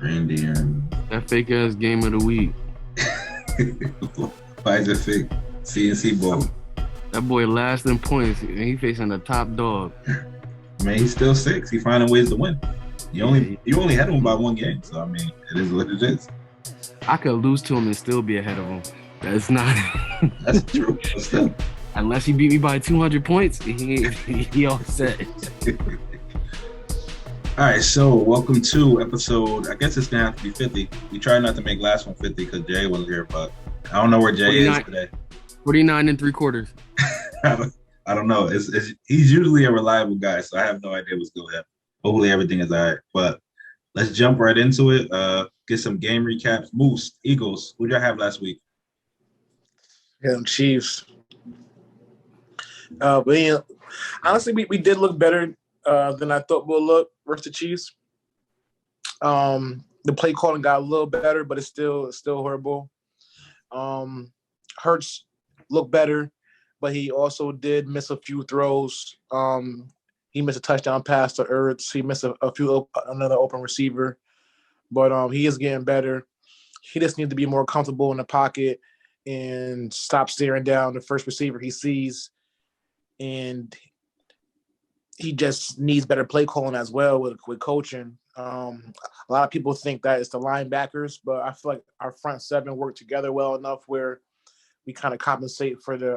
Reindeer. That fake ass game of the week. Why is it fake? CNC ball. That boy last in points, and he facing the top dog. I mean, he's still six. He finding ways to win. You Yeah, only you only had him by one game, so I mean, it is what it is. I could lose to him and still be ahead of him. That's not That's true. But still. unless he beat me by 200 points. He all set. All right, so welcome to episode. I guess it's gonna have to be 50. We tried not to make last one 50 because Jay wasn't here, but I don't know where Jay is today. 49 and 3/4. I don't know. He's usually a reliable guy, so I have no idea what's going to happen. Hopefully everything is all right. But let's jump right into it. Get some game recaps. Moose, Eagles. Who did y'all have last week? Yeah, Chiefs. But yeah, honestly, we did look better than I thought we'll look versus the Chiefs. The play calling got a little better, but it's still horrible. Hurts looked better, but he also did miss a few throws. He missed a touchdown pass to Ertz. He missed another open receiver, but he is getting better. He just needs to be more comfortable in the pocket and stop staring down the first receiver he sees. And he just needs better play calling as well with coaching. A lot of people think that it's the linebackers, but I feel like our front seven work together well enough where we kind of compensate for the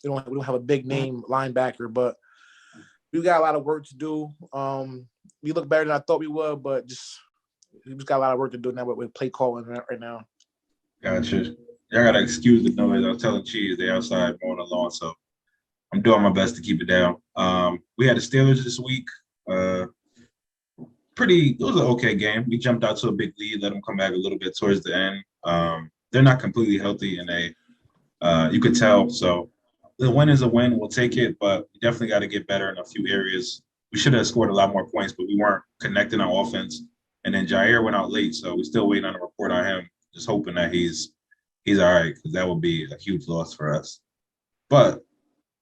we don't have a big name linebacker, but we got a lot of work to do. We look better than I thought we would, but we just got a lot of work to do now with play calling right now. Gotcha. Y'all gotta excuse the noise. I was telling Cheese they outside mowing the lawn, so I'm doing my best to keep it down. We had the Steelers this week. It was an okay game. We jumped out to a big lead, let them come back a little bit towards the end. They're not completely healthy, and you could tell. So the win is a win. We'll take it, but we definitely got to get better in a few areas. We should have scored a lot more points, but we weren't connecting on offense. And then Jair went out late, so we're still waiting on a report on him. Just hoping that he's all right, because that would be a huge loss for us. But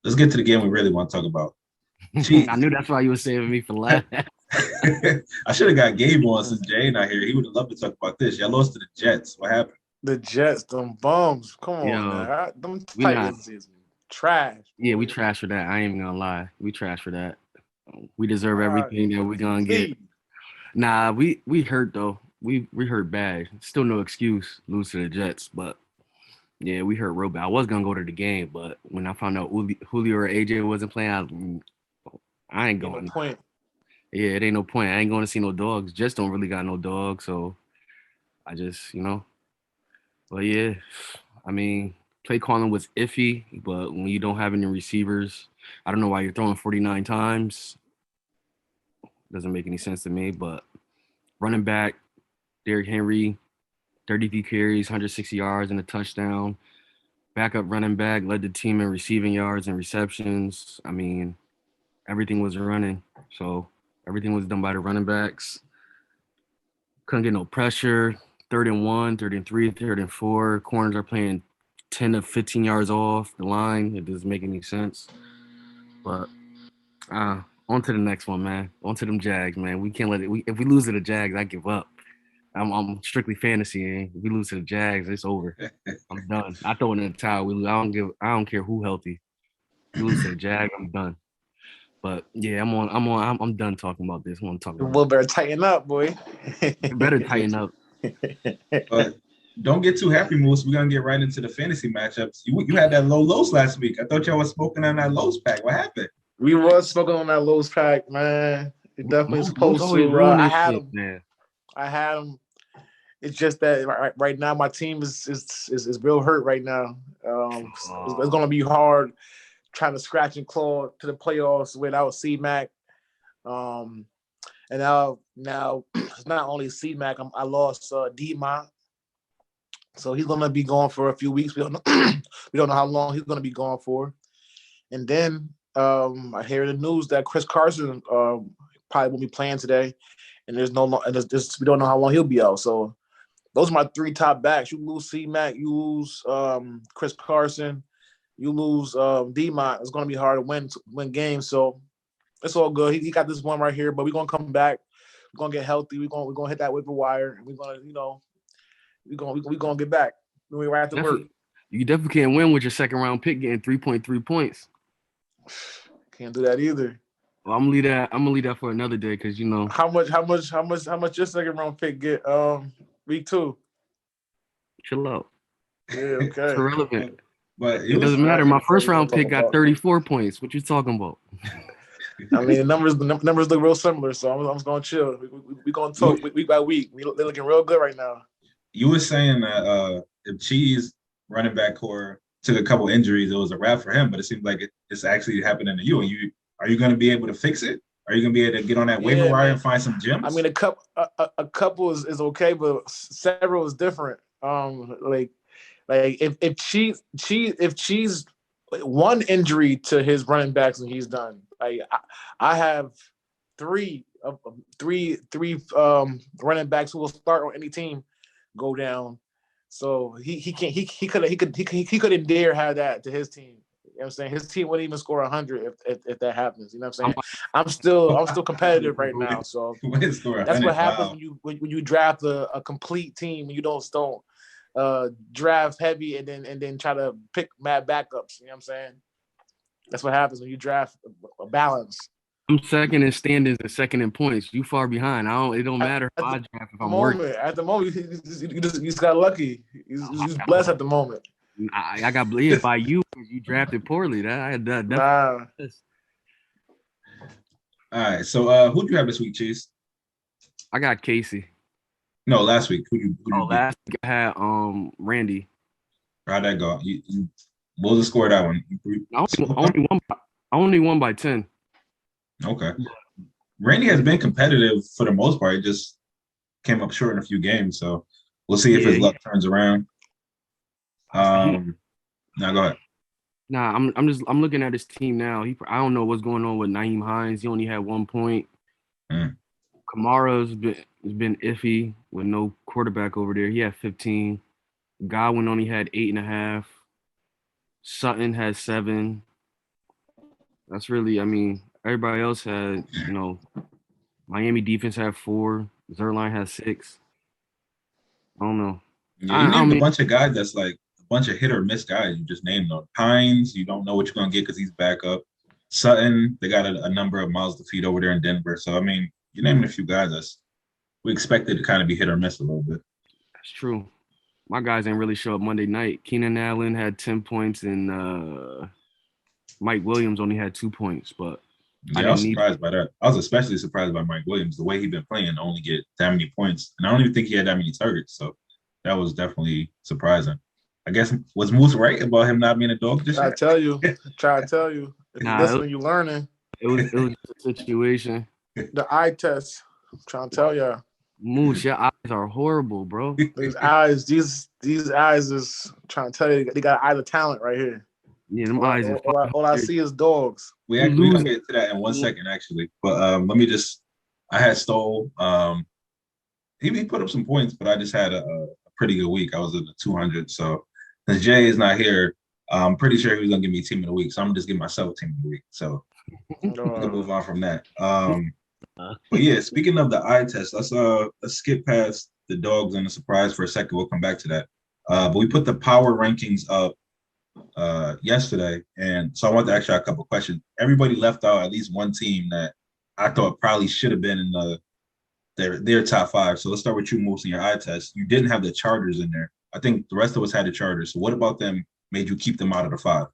let's get to the game we really want to talk about. I knew that's why you were saving me for last. I should have got Gabe on since Jay not here. He would have loved to talk about this. Y'all lost to the Jets. What happened? The Jets, them bums. Come on, man. Them Titans is trash. Yeah, we trash for that. I ain't even gonna lie. We trash for that. We deserve everything that we're gonna get. Nah, we hurt though. We hurt bad. Still no excuse lose to the Jets, but yeah, we hurt real bad. I was gonna go to the game, but when I found out Julio or AJ wasn't playing, I ain't going. No point. Yeah, it ain't no point. I ain't going to see no dogs. Jets don't really got no dogs, so I just, But yeah, I mean, play calling was iffy, but when you don't have any receivers, I don't know why you're throwing 49 times. Doesn't make any sense to me, but running back, Derrick Henry, 33 carries, 160 yards, and a touchdown. Backup running back led the team in receiving yards and receptions. I mean, everything was running. So everything was done by the running backs. Couldn't get no pressure. 3rd and 1, 3rd and 3, 3rd and 4. Corners are playing 10 to 15 yards off the line. It doesn't make any sense. But on to the next one, man. On to them Jags, man. We can't let it. If we lose to the Jags, I give up. I'm strictly fantasy. If we lose to the Jags, it's over. I'm done. I throw it in the towel. I don't care who healthy. If we lose to the Jags, I'm done. But yeah, I'm done talking about this. I want to talk about. Well, better tighten up, boy. Better tighten up. But don't get too happy, Moose. We're gonna get right into the fantasy matchups. You had that low Lowe's last week. I thought y'all was smoking on that Lowe's pack. What happened? We was smoking on that Lowe's pack, man. It definitely supposed to. I had him. Man. I had him. It's just that right now my team is real hurt right now. It's gonna be hard trying to scratch and claw to the playoffs without C-Mac. And now it's not only C-Mac. I lost D-Mont. So he's gonna be gone for a few weeks. We don't know how long he's gonna be gone for. And then I hear the news that Chris Carson probably won't be playing today, and we don't know how long he'll be out. So those are my 3 top backs. You lose C-Mac, you lose Chris Carson, you lose D-Mont. It's gonna be hard to win games. So it's all good. He got this one right here, but we're gonna come back. gonna get healthy. We're gonna hit that waiver wire, and we're gonna, we're gonna get back. We right after work. You definitely can't win with your second round pick getting 3.3 points. Can't do that either. Well, I'm gonna leave that for another day because how much your second round pick get week 2? Chill out. Yeah, okay. It's irrelevant. But it doesn't matter. My first round pick got 34 points. What you talking about? I mean, the numbers look real similar, so I'm just gonna chill. We gonna talk week by week. They're looking real good right now. You were saying that if Cheese running back core took a couple injuries, it was a wrap for him. But it seems like it's actually happening to you. And are you going to be able to fix it? Are you going to be able to get on that waiver wire and find some gems? I mean, a couple is okay, but several is different. Like if Cheese one injury to his running backs and he's done. Like I have three running backs who will start on any team go down. So he couldn't dare have that to his team. You know what I'm saying? His team wouldn't even score 100 if that happens. You know what I'm saying? I'm still competitive right now. So that's what happens when you draft a complete team and you don't draft heavy and then try to pick mad backups. You know what I'm saying? That's what happens when you draft a balance. I'm second in standings and second in points. You far behind. It don't matter if I draft if I'm working. At the moment, you just got lucky. He's blessed at the moment. I got bleed by you because you drafted poorly. All right. So who do you have this week, Cheese? I got Casey. No, last week. Last week I had Randy. How'd that go? What was the score of that one? I only won by 10. Okay. Randy has been competitive for the most part. He just came up short in a few games. So we'll see if his luck turns around. Now go ahead. Nah, I'm looking at his team now. I don't know what's going on with Nyheim Hines. He only had 1 point. Kamara's been iffy with no quarterback over there. He had 15. Godwin only had 8.5. Sutton had 7. That's really, everybody else had, Miami defense had 4. Zerline had 6. I don't know. Yeah, you named a bunch of guys that's like a bunch of hit or miss guys. You just named them. Hines, you don't know what you're going to get because he's back up. Sutton, they got a number of miles to feed over there in Denver. So, you're naming a few guys we expected to kind of be hit or miss a little bit. That's true. My guys didn't really show up Monday night. Keenan Allen had 10 points and Mike Williams only had 2 points, but I was surprised by that. I was especially surprised by Mike Williams, the way he's been playing to only get that many points. And I don't even think he had that many targets. So that was definitely surprising. I guess, was Moose right about him not being a dog? Try to tell you. That's when you're learning. It was a situation. The eye test. I'm trying to tell you. Moose, your eyes are horrible, bro. These eyes is trying to tell you, they got eye of talent right here. Yeah, them eyes. All I see is dogs. We're gonna get to that in 1 second, actually. But let me just. I had Stoll. He put up some points, but I just had a pretty good week. I was in the 200. So since Jay is not here, I'm pretty sure he was gonna give me team of the week. So I'm gonna just give myself team of the week. So we can move on from that. But yeah, speaking of the eye test, let's skip past the dogs and the surprise for a second. We'll come back to that. But we put the power rankings up yesterday, and so I want to ask you a couple of questions. Everybody left out at least one team that I thought probably should have been in their top 5. So let's start with you, Moose, in your eye test. You didn't have the Chargers in there. I think the rest of us had the Chargers. So what about them made you keep them out of the 5?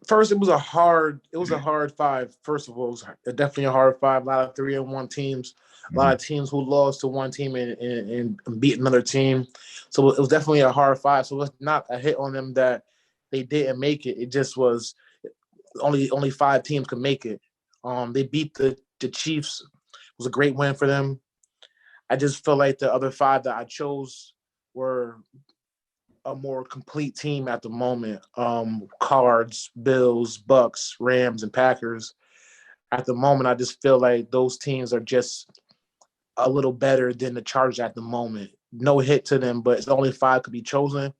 First, it was a hard 5. First of all, it was definitely a hard 5. A lot of 3-1 teams, a lot of teams who lost to one team and beat another team. So it was definitely a hard 5. So it's not a hit on them that they didn't make it. It just was only 5 teams could make it. They beat the Chiefs. It was a great win for them. I just feel like the other 5 that I chose were a more complete team at the moment. Cards, Bills, Bucks, Rams, and Packers. At the moment, I just feel like those teams are just a little better than the Chargers at the moment. No hit to them, but it's only 5 could be chosen.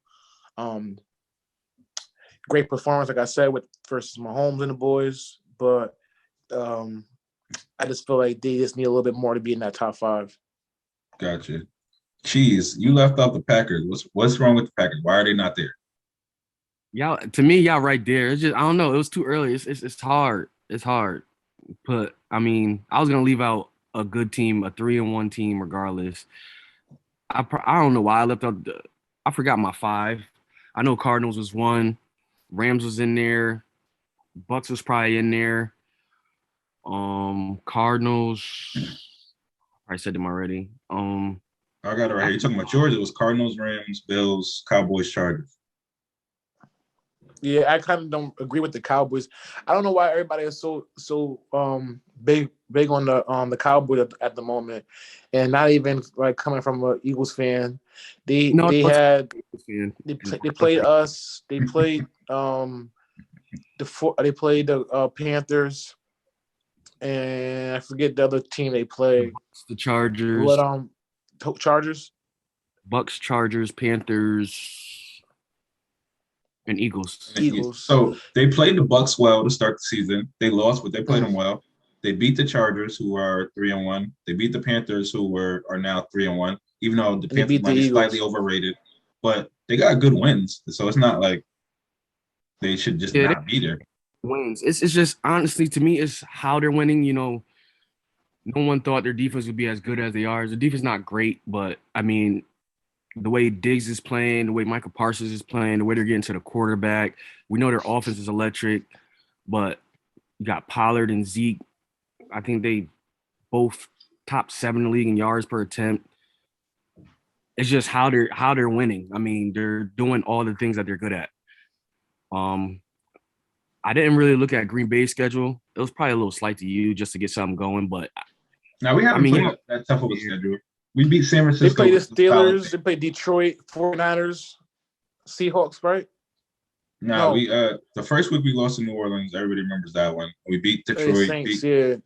Great performance, like I said, versus Mahomes and the boys. But I just feel like they just need a little bit more to be in that top 5. Gotcha. Cheese, you left out the Packers. What's wrong with the Packers? Why are they not there? Y'all, to me, y'all right there. It's just I don't know. It was too early. It's hard. It's hard. But I mean, I was gonna leave out a good team, a 3-1 team, regardless. I don't know why I left out. I forgot my 5. I know Cardinals was 1, Rams was in there, Bucks was probably in there. Cardinals. I said them already. I got it right here. You're talking about yours. It was Cardinals, Rams, Bills, Cowboys, Chargers. Yeah, I kind of don't agree with the Cowboys. I don't know why everybody is so big on the Cowboys at the moment, and not even like coming from an Eagles fan. They played us. They played the Panthers, and I forget the other team they played. The Chargers. Chargers. Bucks, Chargers, Panthers. And Eagles. So they played the Bucks well to start the season. They lost, but they played them well. They beat the Chargers, who are 3-1. They beat the Panthers, who are now 3-1. Even though the Panthers might be slightly overrated, but they got good wins. So it's not like they should just not be there. Wins. It's just honestly to me, it's how they're winning. You know, no one thought their defense would be as good as they are. The defense is not great, but I mean, the way Diggs is playing, the way Michael Parsons is playing, the way they're getting to the quarterback. We know their offense is electric, but you got Pollard and Zeke. I think they both top 7 in the league in yards per attempt. It's just how they're winning. I mean, they're doing all the things that they're good at. I didn't really look at Green Bay's schedule. It was probably a little slight to you just to get something going, but now we haven't played that tough of a schedule. We beat San Francisco. They played the Steelers. They played Detroit, 49ers, Seahawks, right? No, we the first week we lost to New Orleans. Everybody remembers that one. We beat Detroit. Saints, beat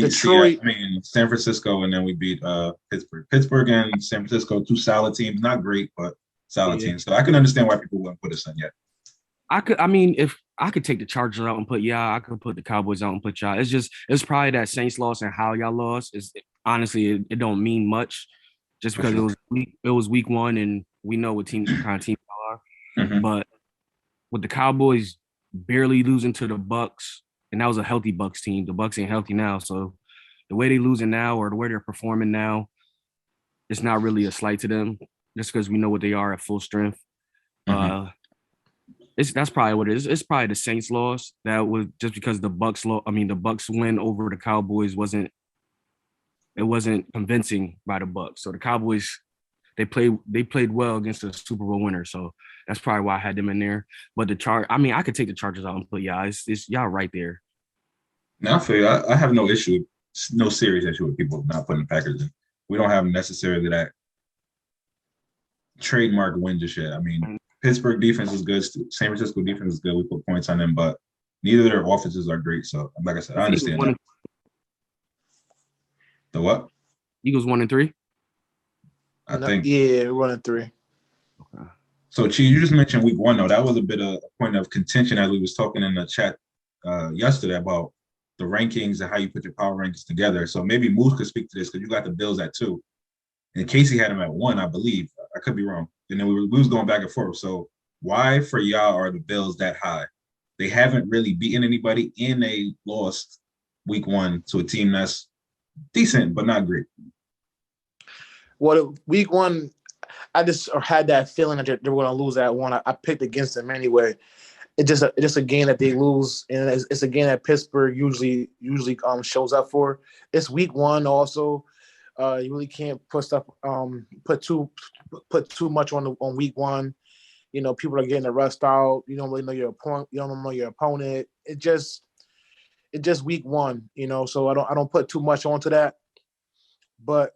Detroit. San Francisco, and then we beat Pittsburgh. Pittsburgh and San Francisco, 2 solid teams. Not great, but solid teams. So I can understand why people wouldn't put us in yet. If I could take the Chargers out and put I could put the Cowboys out and put y'all. It's probably that Saints loss and how y'all lost. Honestly, it don't mean much, just because it was week 1 and we know what kind of teams are. Mm-hmm. But with the Cowboys barely losing to the Bucks, and that was a healthy Bucks team. The Bucks ain't healthy now, so the way they losing now or the way they're performing now, it's not really a slight to them, just because we know what they are at full strength. Mm-hmm. That's probably what it is. It's probably the Saints loss. That was just because the Bucks win over the Cowboys wasn't convincing by the Bucks. So the Cowboys, they played well against the Super Bowl winner. So that's probably why I had them in there. But I could take the Chargers out and put it's y'all right there. Now I feel you. I have no serious issue with people not putting the Packers in. We don't have necessarily that trademark win just yet. I mean, Pittsburgh defense is good. San Francisco defense is good. We put points on them, but neither of their offenses are great. So, like I said, I understand that. The what? Eagles 1-3. I think. Yeah, 1-3. Okay. So, Chi, you just mentioned week 1, though. That was a bit of a point of contention as we was talking in the chat yesterday about the rankings and how you put your power rankings together. So maybe Moose could speak to this because you got the Bills at 2. And Casey had them at 1, I believe. I could be wrong. And then we was going back and forth. So why for y'all are the Bills that high? They haven't really beaten anybody, and they lost week 1 to a team that's decent but not great. Well, week 1, I just had that feeling that they were going to lose that one. I picked against them anyway. It's just a game that they lose, and it's a game that Pittsburgh usually shows up for. It's week 1 also. You really can't put too much on week 1. You know, people are getting the rust out. You don't really know your opponent. You don't know your opponent. It's just week 1. You know, so I don't put too much onto that. But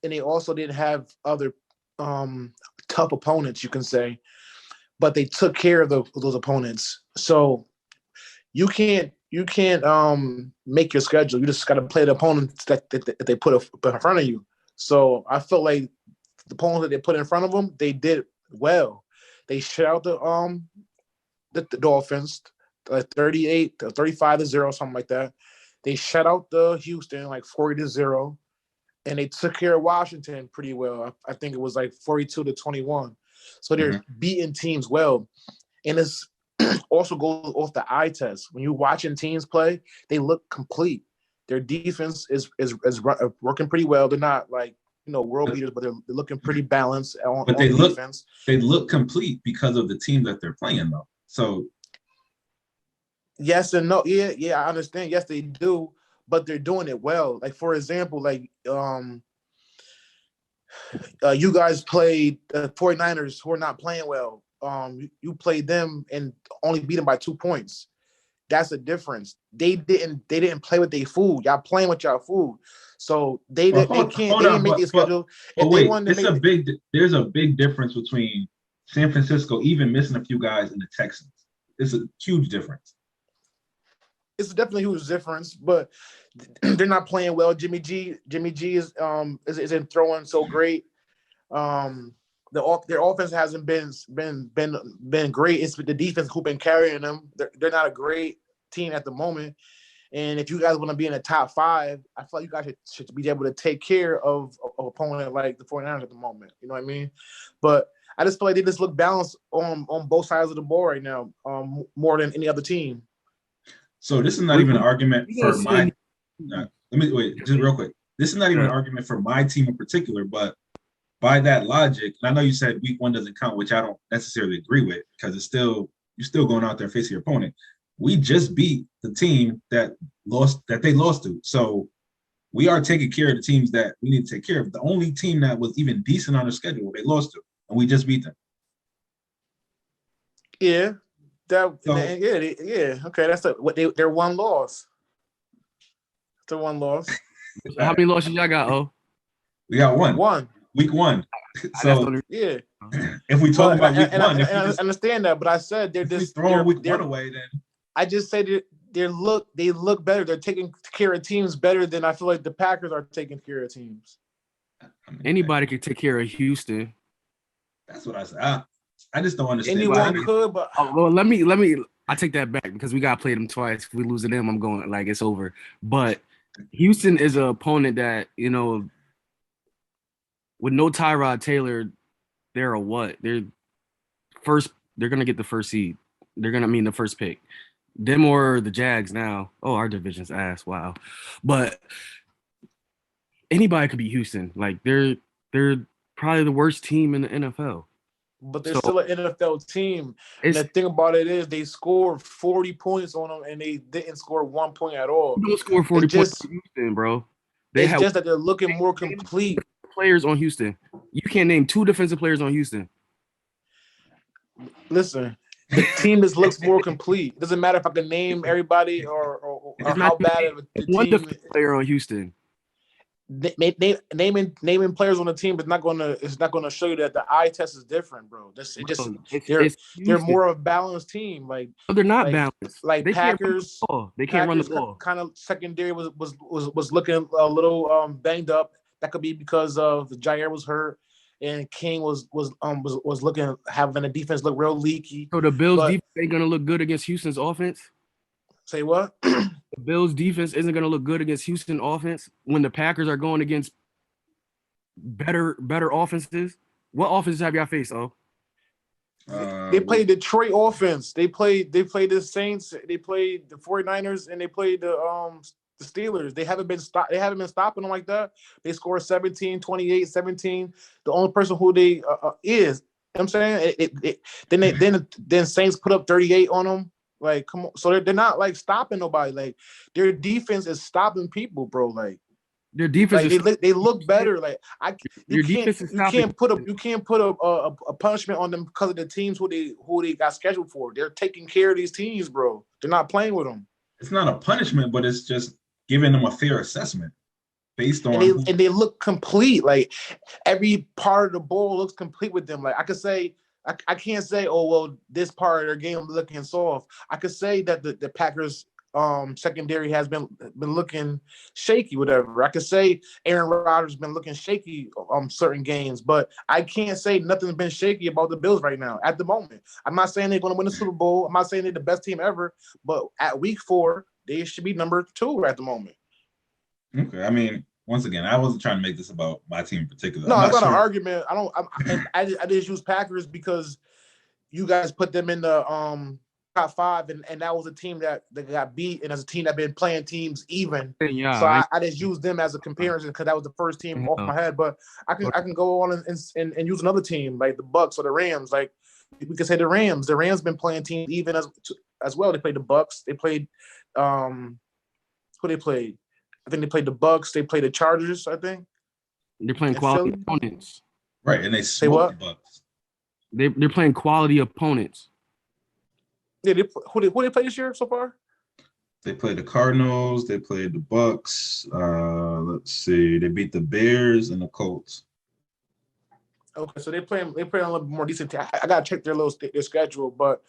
and they also didn't have other tough opponents, you can say, but they took care of those opponents. So you can't make your schedule. You just got to play the opponents that they put in front of you. So I felt like the opponents that they put in front of them, they did well. They shut out the Dolphins, 38 to 35-0, something like that. They shut out the Houston like 40-0, and they took care of Washington pretty well. I think it was like 42-21. So they're beating teams well, and it's also goes off the eye test. When you're watching teams play, they look complete. Their defense is working pretty well. They're not like world beaters, but they're looking pretty balanced on defense. They look complete because of the team that they're playing, though. So yes and no. Yeah, I understand. Yes, they do, but they're doing it well. Like for example, like you guys played the 49ers who are not playing well. You played them and only beat them by 2 points. That's a difference. They didn't play with their food. Y'all playing with y'all food. So they didn't make their schedule. But wait, there's a big difference between San Francisco even missing a few guys and the Texans. It's a huge difference. It's definitely a huge difference, but they're not playing well. Jimmy G isn't throwing so great. Their offense hasn't been great. It's the defense who's been carrying them. They're not a great team at the moment. And if you guys want to be in the top 5, I feel like you guys should be able to take care of an opponent like the 49ers at the moment. You know what I mean? But I just feel like they just look balanced on both sides of the ball right now, more than any other team. So this is not even an argument for my. Let me wait just real quick. This is not even an argument for my team in particular, but by that logic, and I know you said week 1 doesn't count, which I don't necessarily agree with because you're still going out there facing your opponent. We just beat the team that they lost to. So we are taking care of the teams that we need to take care of. The only team that was even decent on their schedule, they lost to, and we just beat them. Yeah. Okay, that's their one loss. It's a one loss. How many losses y'all got? Oh, we got one. Week 1. So yeah, if we talk about week 1, I understand that, but I said they're just throwing week 1 away. Then I just said they look better. They're taking care of teams better than I feel like the Packers are taking care of teams. Anybody could take care of Houston. That's what I said. I just don't understand. Anyone could, but well, let me. I take that back because we gotta play them twice. If we lose to them, I'm going like it's over. But Houston is an opponent that with no Tyrod Taylor, they're a what? They're gonna get the first seed. The first pick. Them or the Jags now. Oh, our division's ass. Wow. But anybody could be Houston. Like they're probably the worst team in the NFL. But they're still an NFL team. And the thing about it is they scored 40 points on them and they didn't score 1 point at all. Don't score 40 points on Houston, bro. It's just that they're looking more complete. Players on Houston. You can't name 2 defensive players on Houston. Listen, the team just looks more complete. It doesn't matter if I can name everybody or how bad of the one team. defensive player on Houston. Naming players on the team is not gonna show you that the eye test is different, bro. They're more of a balanced team. Like they're not balanced. Like they Packers, they can't run the ball. Kind of secondary was looking a little banged up. That could be because of Jair was hurt and King was looking having the defense look real leaky. So the Bills defense ain't gonna look good against Houston's offense. Say what? The Bills defense isn't going to look good against Houston offense when the Packers are going against better offenses. What offenses have y'all faced? They played Detroit offense. They played the Saints. They played the 49ers, and they played the Steelers. They haven't been stopping them like that. They scored 17, 28, 17. The only person who they is. You know what I'm saying? Then Saints put up 38 on them. Like, come on. So they're not like stopping nobody. Like their defense is stopping people, bro. Like their defense they look better. Like you can't put a punishment on them because of the teams who they got scheduled for. They're taking care of these teams, bro. They're not playing with them. It's not a punishment, but it's just giving them a fair assessment based on and they look complete. Like every part of the ball looks complete with them. Like I could say. I can't say, oh, well, this part of their game looking soft. I could say that the Packers secondary has been looking shaky, whatever. I could say Aaron Rodgers has been looking shaky certain games, but I can't say nothing's been shaky about the Bills right now at the moment. I'm not saying they're going to win the Super Bowl. I'm not saying they're the best team ever, but at week 4, they should be number 2 at the moment. Okay, I mean, once again, I wasn't trying to make this about my team in particular. No, it's not an argument. I just use Packers because you guys put them in the top 5, and that was a team that got beat, and as a team that been playing teams even. Yeah, so I just used them as a comparison because that was the first team off my head. But I can go on and use another team like the Bucks or the Rams. Like we could say the Rams. The Rams been playing teams even as well. They played the Bucks. They played who they played. I think they played the Bucks. They played the Chargers. I think they're playing quality opponents. Right, and they smoked the Bucks. They're playing quality opponents. Yeah, who they play this year so far? They played the Cardinals. They played the Bucks. Let's see. They beat the Bears and the Colts. Okay, so they play a little bit more decent. I gotta check their schedule, but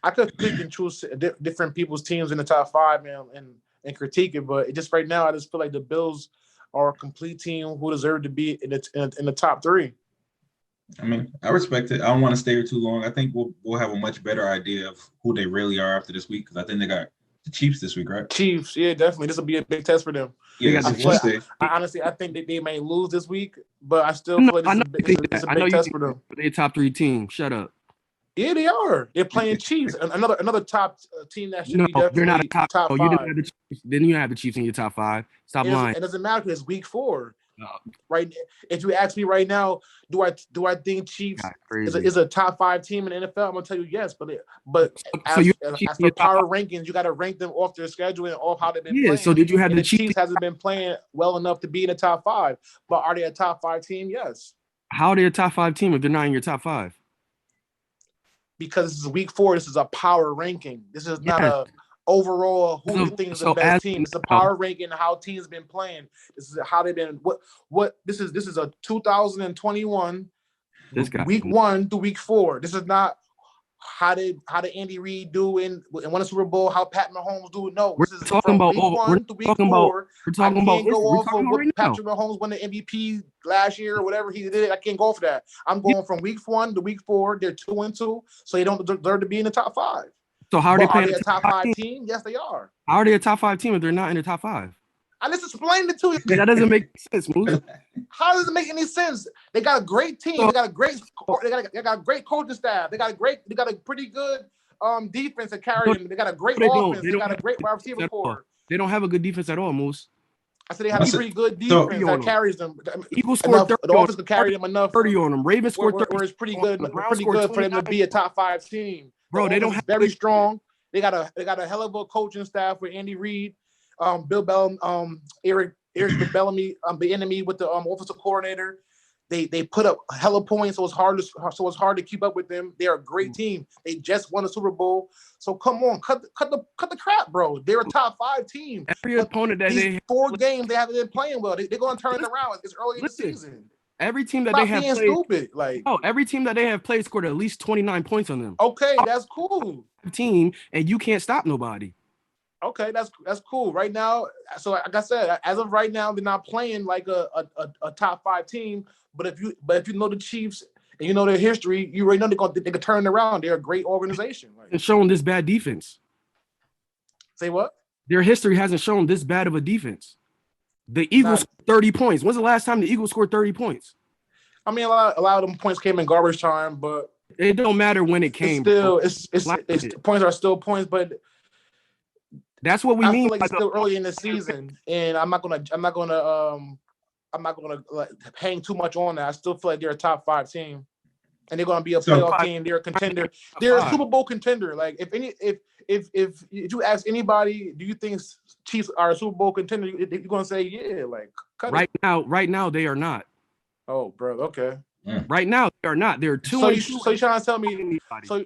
I could pick and choose different people's teams in the top 5, man, and critique it. But just right now, I just feel like the Bills are a complete team who deserve to be in the top 3. I mean, I respect it. I don't want to stay here too long. I think we'll have a much better idea of who they really are after this week because I think they got the Chiefs this week, right? Chiefs, yeah, definitely. This will be a big test for them. Yeah, I think they may lose this week, but I still feel like it's a big test for them. They're a top 3 team. Shut up. Yeah, they are. They're playing Chiefs, another top team that should be definitely they're not a top 5. You didn't have the Chiefs in your top 5. Stop lying. It doesn't matter because it's week 4. Right. If you ask me right now, do I think Chiefs is a top 5 team in the NFL? I'm gonna tell you yes, but as for power rankings, you got to rank them off their schedule and off how they've been playing. So did you have the Chiefs hasn't been playing well enough to be in the top 5, but are they a top 5 team? Yes. How are they a top 5 team if they're not in your top 5? Because this is week 4. This is a power ranking. This is not a overall who you think is the best team. It's a power ranking how teams been playing. This is how they've been. What this is a 2021 week 1 to week 4. This is not how did Andy Reid do and won a Super Bowl, how Pat Mahomes do. No, we're talking about week 1 to week 4. We're talking about go off of what Patrick Mahomes won the MVP last year or whatever he did. I can't go for that. I'm going from week 1 to week 4. They're 2-2, so they don't deserve to be in the top 5. So how are they playing a top 5 team? Yes, they are. How are they a top 5 team if they're not in the top 5? I just explained it to you. That doesn't make sense, Moose. How does it make any sense? They got a great team. They got a great great coaching staff. They got a pretty good defense that carry them. They got a great offense. They got a great wide receiver core. They don't have a good defense at all, Moose. I said they have a pretty good defense that carries them. Eagles scored 30 the offense could carry them enough. 30 on them. Ravens scored 30. Where it's pretty good. Pretty good for them to be a top 5 team. Bro, they don't have very strong. They got a hell of a coaching staff with Andy Reid, Bill Bellamy, Eric Bellamy, the enemy with the offensive coordinator. They put up hella points, so it's hard to keep up with them. They're a great team. They just won a Super Bowl, so come on, cut the crap, bro. They're a top 5 team. Every opponent that these 4 games they haven't been playing well. They're going to turn it around. It's early in the season. Every team that they have played, stupid. Every team that they have played scored at least 29 points on them. Okay, that's cool. Team, and you can't stop nobody. Okay, that's cool. Right now, so like I said, as of right now, they're not playing like a top 5 team. But if you know the Chiefs and you know their history, you already know they can turn it around. They're a great organization. And showing this bad defense. Say what? Their history hasn't shown this bad of a defense. The Eagles scored 30 points. When's the last time the Eagles scored 30 points? I mean, a lot of them points came in garbage time, but it don't matter when it came. It's points are still points, but that's what we mean. I feel like it's still early in the season, and I'm not gonna hang too much on that. I still feel like they're a top 5 team, and they're gonna be a playoff team. They're a contender. They're a Super Bowl contender. Like if you ask anybody, do you think Chiefs are a Super Bowl contender? You're gonna say yeah. Like right now they are not. Oh, bro. Okay. Right now they are not. They're 2-2. So you're trying to tell me?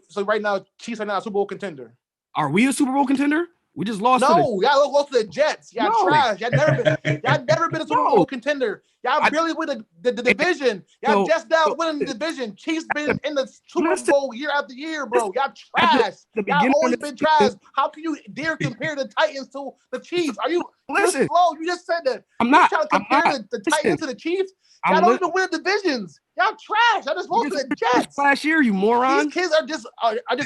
So right now Chiefs are not a Super Bowl contender. Are we a Super Bowl contender? We just lost. No, y'all lost to the Jets. Y'all trash. Y'all never been a Super Bowl contender. Y'all barely win the division. Y'all just now winning the division. Chiefs been in the Super Bowl year after year, bro. Y'all trash. Y'all always been trash. How can you dare compare the Titans to the Chiefs? Are you slow? You just said that. I'm not trying to compare the Titans to the Chiefs. Y'all don't even win divisions. Y'all trash. I just lost to the Jets last year, you moron. These kids are just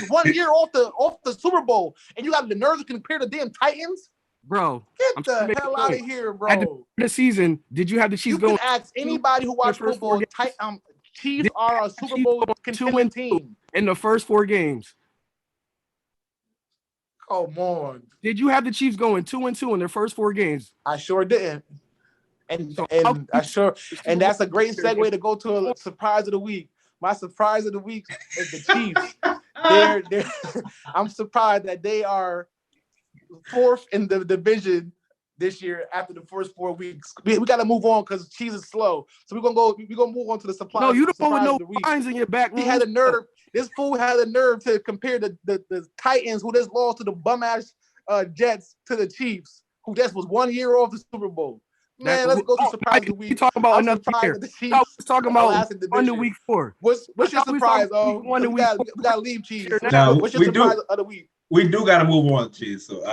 1 year off the Super Bowl, and you got the nerves to compare the damn Titans. Bro, Get the hell out of here, bro. At the end of the season, did you have the Chiefs going? You can ask anybody who watched football. Chiefs are a Super Bowl contending team in the first 4 games. Come on. Did you have the Chiefs going 2-2 in their first 4 games? I sure didn't. And that's a great segue to go to a surprise of the week. My surprise of the week is the Chiefs. I'm surprised that they are 4th in the division this year after the first 4 weeks. We got to move on because Chiefs is slow. So we're gonna move on to the surprise. No, you don't with no lines in your back. He had a nerve. This fool had a nerve to compare the Titans, who just lost to the bum ass Jets, to the Chiefs, who just was 1 year off the Super Bowl. Man, let's go to surprise of the week. You talking about another year? I was talking about under week 4. What's your surprise? We gotta leave Chiefs. Now, what's your surprise of the week? We do got to move on, Chiefs. So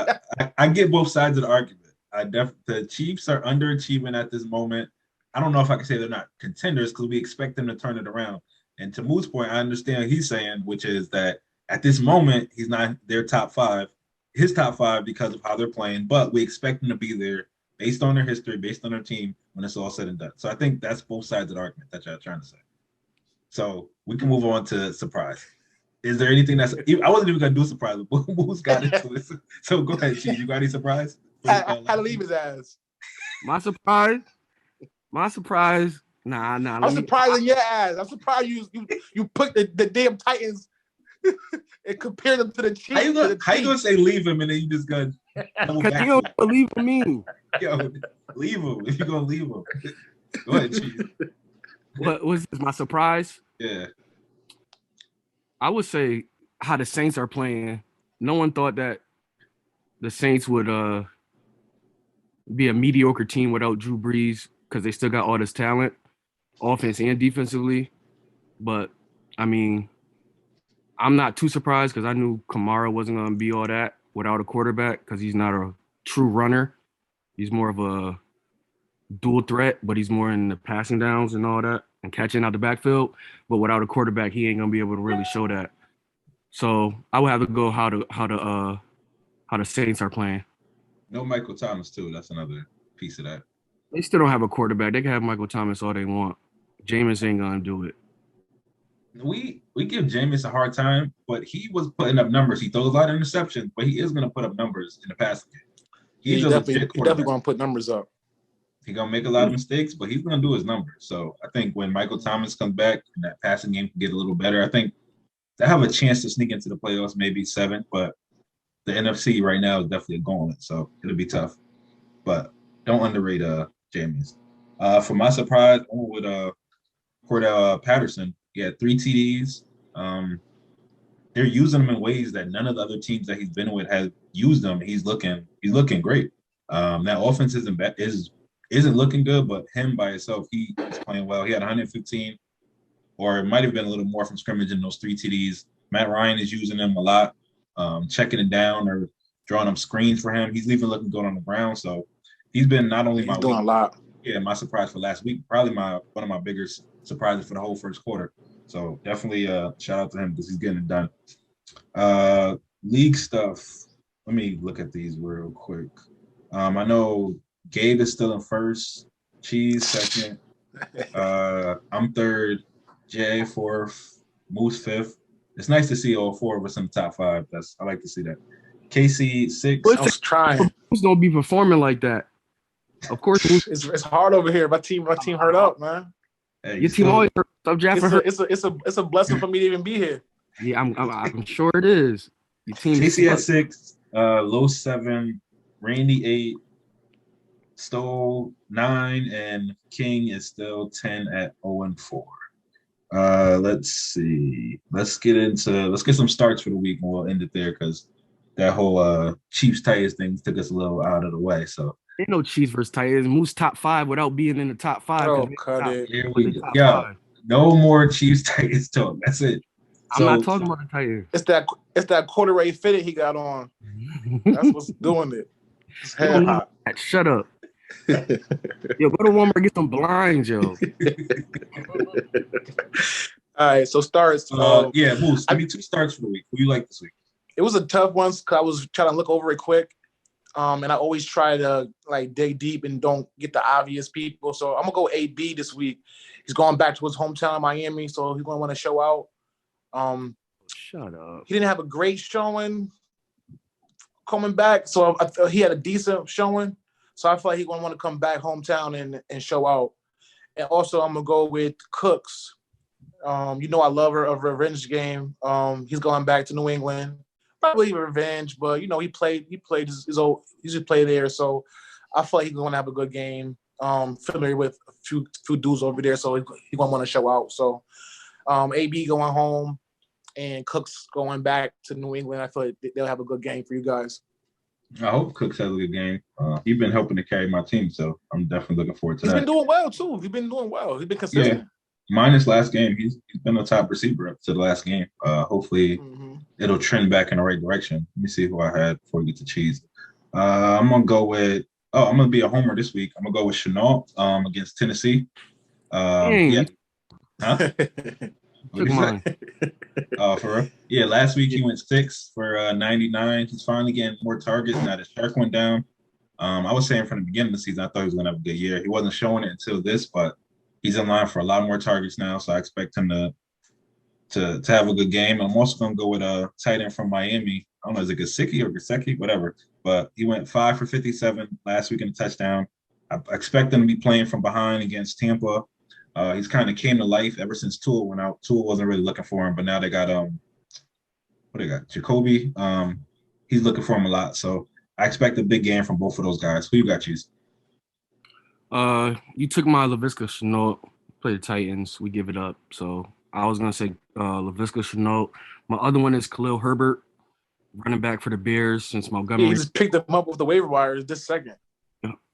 I get both sides of the argument. The Chiefs are underachieving at this moment. I don't know if I can say they're not contenders because we expect them to turn it around. And to Moo's point, I understand what he's saying, which is that at this moment, he's not their top 5, his top 5 because of how they're playing, but we expect them to be there based on their history, based on their team when it's all said and done. So I think that's both sides of the argument that y'all trying to say. So we can move on to surprise. Is there anything I wasn't even going to do a surprise, but Moo's got into it. So go ahead, Chief. You got any surprise? I had to leave his ass. My surprise? Nah. I'm surprised in your ass. I'm surprised you put the damn Titans and compare them to the Chiefs. How you gonna say leave him and then you just gonna because you don't believe in me? Yo, leave him if you're gonna leave him. Go ahead, Chief. What was my surprise? Yeah. I would say how the Saints are playing. No one thought that the Saints would be a mediocre team without Drew Brees because they still got all this talent, offense and defensively. But, I mean, I'm not too surprised because I knew Kamara wasn't going to be all that without a quarterback because he's not a true runner. He's more of a dual threat, but he's more in the passing downs and all that and catching out the backfield. But without a quarterback, he ain't going to be able to really show that. So I would have to go how the Saints are playing. No Michael Thomas, too. That's another piece of that. They still don't have a quarterback. They can have Michael Thomas all they want. Jameis ain't going to do it. We give Jameis a hard time, but he was putting up numbers. He throws a lot of interceptions, but he is going to put up numbers in the passing game. He's definitely going to put numbers up. He's going to make a lot of mistakes, but he's going to do his numbers. So I think when Michael Thomas comes back and that passing game can get a little better, I think they have a chance to sneak into the playoffs, maybe 7th, but the NFC right now is definitely a gauntlet, so it'll be tough. But don't underrate Jameis. For my surprise, I went with Cordell Patterson. He had 3 TDs. They're using him in ways that none of the other teams that he's been with have used him. He's looking great. That offense isn't looking good, but him by himself, he is playing well. He had 115, or it might have been a little more from scrimmage in those 3 TDs. Matt Ryan is using him a lot, checking it down or drawing up screens for him. He's even looking good on the ground. So he's been not only doing a lot. Yeah, my surprise for last week, probably one of my biggest surprises for the whole first quarter. So definitely shout out to him because he's getting it done. League stuff. Let me look at these real quick. I know Gabe is still in first, Cheese second. I'm third, Jay fourth, Moose fifth. It's nice to see all 4 of us in the top 5. I like to see that. Casey 6. I was trying. Who's gonna be performing like that? Of course, it's hard over here. My team hurt up, man. Hey, your team always hurt. It's a blessing for me to even be here. Yeah, I'm sure it is. Your team. Casey at 6, Low 7, Randy 8, Stoll 9, and King is still 10 at 0-4. Let's see. Let's get some starts for the week, and we'll end it there because that whole Chiefs Titans thing took us a little out of the way. So ain't no Chiefs versus Titans. Moose top 5 without being in the top 5. Oh, cut it. Here we go. Yeah, no more Chiefs Titans talk. That's it. I'm not talking about the Titans. It's that corduroy fitted he got on. That's what's doing it. It's head hot. Shut up. Yo, go to Walmart, get some blinds, yo. All right, so starts. Yeah, Moose. I mean, 2 starts for the week. Who you like this week? It was a tough one because I was trying to look over it quick. And I always try to like dig deep and don't get the obvious people. So I'm gonna go AB this week. He's going back to his hometown, Miami, so he's gonna want to show out. Shut up. He didn't have a great showing coming back, so I thought he had a decent showing. So I feel like he's gonna want to come back hometown and show out. And also, I'm gonna go with Cooks. You know, I love a revenge game. He's going back to New England, probably revenge, but you know, he played his old. He just played there, so I feel like he's going to have a good game. Familiar with a few dudes over there, so he's going to want to show out. So, AB going home and Cooks going back to New England. I feel like they'll have a good game for you guys. I hope Cooks has a good game. He's been helping to carry my team, so I'm definitely looking forward to that. He's been doing well too. He's been doing well. He's been consistent. Yeah. Minus last game, he's been a top receiver up to the last game. Hopefully, it'll trend back in the right direction. Let me see who I had before we get to Cheese. I'm gonna go with. I'm gonna be a homer this week. I'm gonna go with Chenault against Tennessee. Yeah. Huh? Took mine. For real? Yeah, last week he went 6 for 99. He's finally getting more targets now that Shark went down. I was saying from the beginning of the season, I thought he was gonna have a good year. He wasn't showing it until this, but he's in line for a lot more targets now, so I expect him to have a good game. I'm also gonna go with a tight end from Miami. I don't know, is it Gesicki or Gesicki, whatever. But he went 5 for 57 last week in a touchdown. I expect him to be playing from behind against Tampa. He's kind of came to life ever since Tua went out. Tua wasn't really looking for him, but now they got what they got, Jacoby. He's looking for him a lot. So I expect a big game from both of those guys. Who you got, Cheese? You took my Laviska Shenault, play the Titans. We give it up. So I was gonna say Laviska Shenault. My other one is Khalil Herbert, running back for the Bears since Montgomery. Yeah, he just picked him up with the waiver wires this second.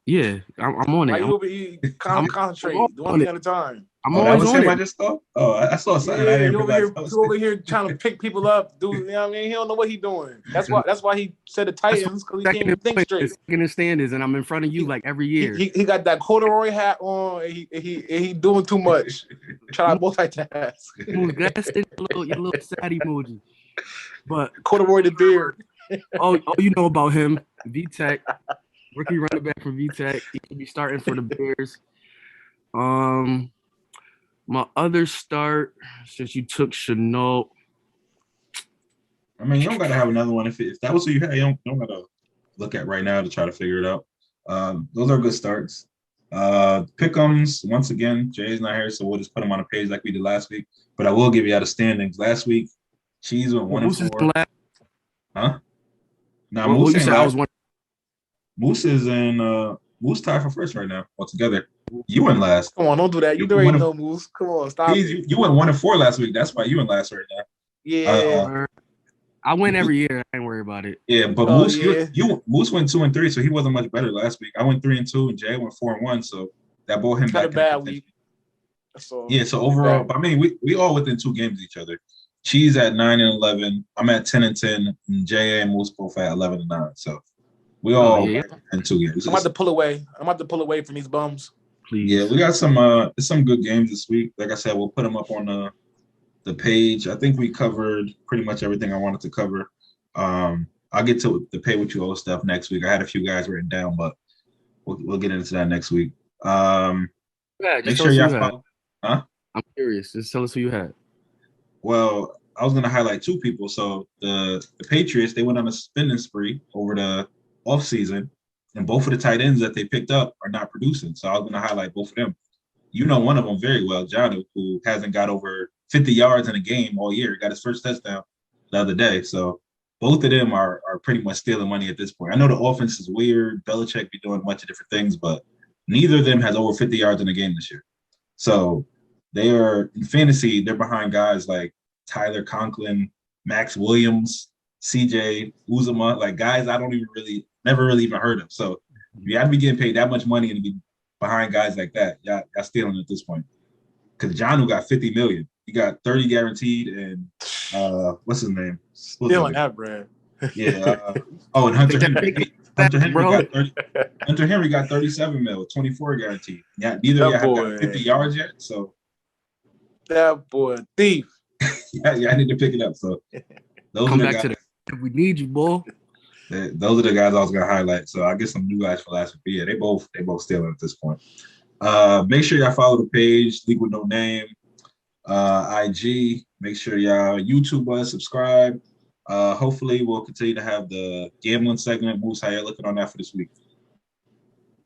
Yeah, I'm on it. Why you over here concentrate one thing at a time? I'm always on it. I just thought. Oh, I saw something. Yeah, I didn't you realize. over here trying to pick people up, dude. You know what I mean? He don't know what he's doing. That's why he said the Titans, because he can't even think straight. Second in standards, and I'm in front of you like every year. He got that corduroy hat on. And he doing too much. Trying to multitask. That's your little sad emoji. But corduroy the beard. oh, you know about him, V-Tech. Rookie running back for V-Tech. He could be starting for the Bears. My other start, since you took Shenault. I mean, you don't got to have another one. If that was who you had, you don't got to look at right now to try to figure it out. Those are good starts. Pick'ems, once again, Jay's not here, so we'll just put them on a page like we did last week. But I will give you out of standings. Last week, Cheese went 1-4. Huh? Nah, Moose ain't last. Moose is in Moose tied for first right now altogether. You went last. Come on, don't do that. You already know Moose. Come on, stop. Please, you went 1-4 last week. That's why you went last right now. Yeah. I win every year. I ain't worry about it. Yeah, but Moose, Moose went 2-3, so he wasn't much better last week. I went 3-2, and Jay went 4-1, so that brought him back. Had a bad week. So overall, I mean, we all within 2 games of each other. Cheese at 9-11. I'm at 10-10, and Jay and Moose both at 11-9. So we all in 2 games. I'm about to pull away. From these bums. Please. Yeah, we got some good games this week. Like I said, we'll put them up on the page. I think we covered pretty much everything I wanted to cover. I'll get to the pay what you owe stuff next week. I had a few guys written down, but we'll get into that next week. Make sure y'all follow. Huh? I'm curious. Just tell us who you had. Well, I was going to highlight 2 people. So the Patriots, they went on a spending spree over the offseason, and both of the tight ends that they picked up are not producing. So I was going to highlight both of them. You know one of them very well, Johnny, who hasn't got over 50 yards in a game all year. Got his first touchdown the other day. So both of them are pretty much stealing money at this point. I know the offense is weird. Belichick be doing a bunch of different things, but neither of them has over 50 yards in a game this year. So they are, in fantasy, they're behind guys like Tyler Conklin, Max Williams, CJ Uzomah, like guys I don't never really even heard of. So you have to be getting paid that much money and to be behind guys like that. Y'all stealing at this point. Because John got $50 million. He got 30 guaranteed, and what's his name? Stealing that bread. Yeah. And Hunter Henry. Hunter Henry got 37 mil, 24 guaranteed. Yeah, neither of y'all have got 50 yards yet. So that boy, thief. yeah, I need to pick it up. So those come are back guys. to we need you, boy. Those are the guys I was gonna highlight. So I get some new guys for last week. But yeah, they both stealing at this point. Make sure y'all follow the page, League with No Name, IG. Make sure y'all YouTube us, subscribe. Hopefully we'll continue to have the gambling segment. Moose, how you looking on that for this week?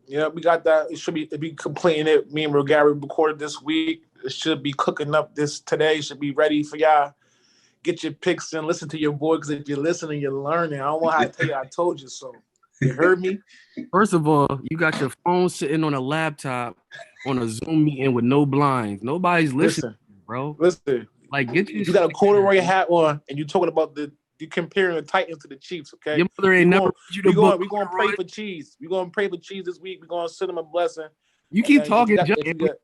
Yeah, we got that. It be completing it. Me and Gary recorded this week. It should be cooking up today. Should be ready for y'all. Get your picks in. Listen to your boy, because if you're listening, you're learning. I don't want to tell you I told you so. You heard me? First of all, you got your phone sitting on a laptop on a Zoom meeting with no blinds. Nobody's listening, bro. Listen. Like, get you. You got a corduroy hat on, and you're talking about you comparing the Titans to the Chiefs, okay? Your mother ain't never. We're going to pray for cheese. We're going to pray for cheese this week. We're going to send them a blessing. You keep talking, Jeff.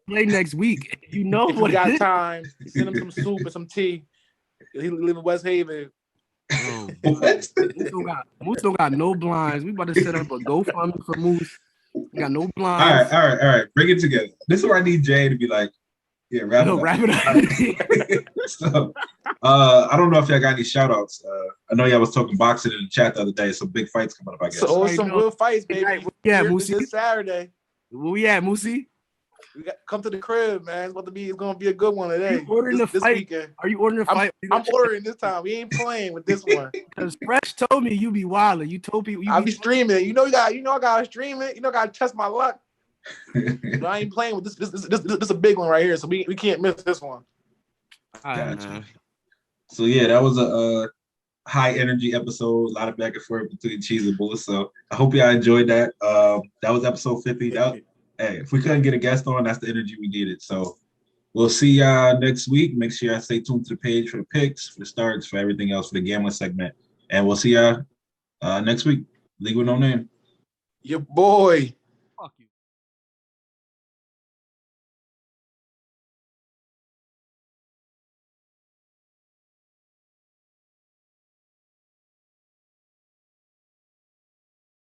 Play next week. You know if what? You got time. Send him some soup and some tea. He live in West Haven. Moose don't got no blinds. We about to set up a GoFundMe for Moose. We got no blinds. All right. Bring it together. This is where I need Jay to be like, yeah, wrap it up. So, I don't know if y'all got any shout outs. I know y'all was talking boxing in the chat the other day. Some big fights coming up, I guess. So some real fights, baby. Yeah, Moosey. This Saturday. Where we at, Moosey? Come to the crib, man. It's gonna be a good one today. You ordering the fight? Weekend. Are you ordering a fight? I'm ordering this time. We ain't playing with this one. Because Fresh told me you be wilding. You told people I'll be streaming. I gotta stream it. I gotta test my luck. But I ain't playing with this. This is a big one right here. So we can't miss this one. Gotcha. So yeah, that was a high energy episode. A lot of back and forth between Cheese and Bulls. So I hope y'all enjoyed that. That was episode 50. Hey, if we couldn't get a guest on, that's the energy we needed. So we'll see y'all next week. Make sure y'all stay tuned to the page for the picks, for the starts, for everything else, for the gambling segment. And we'll see y'all next week. League with No Name. Your boy.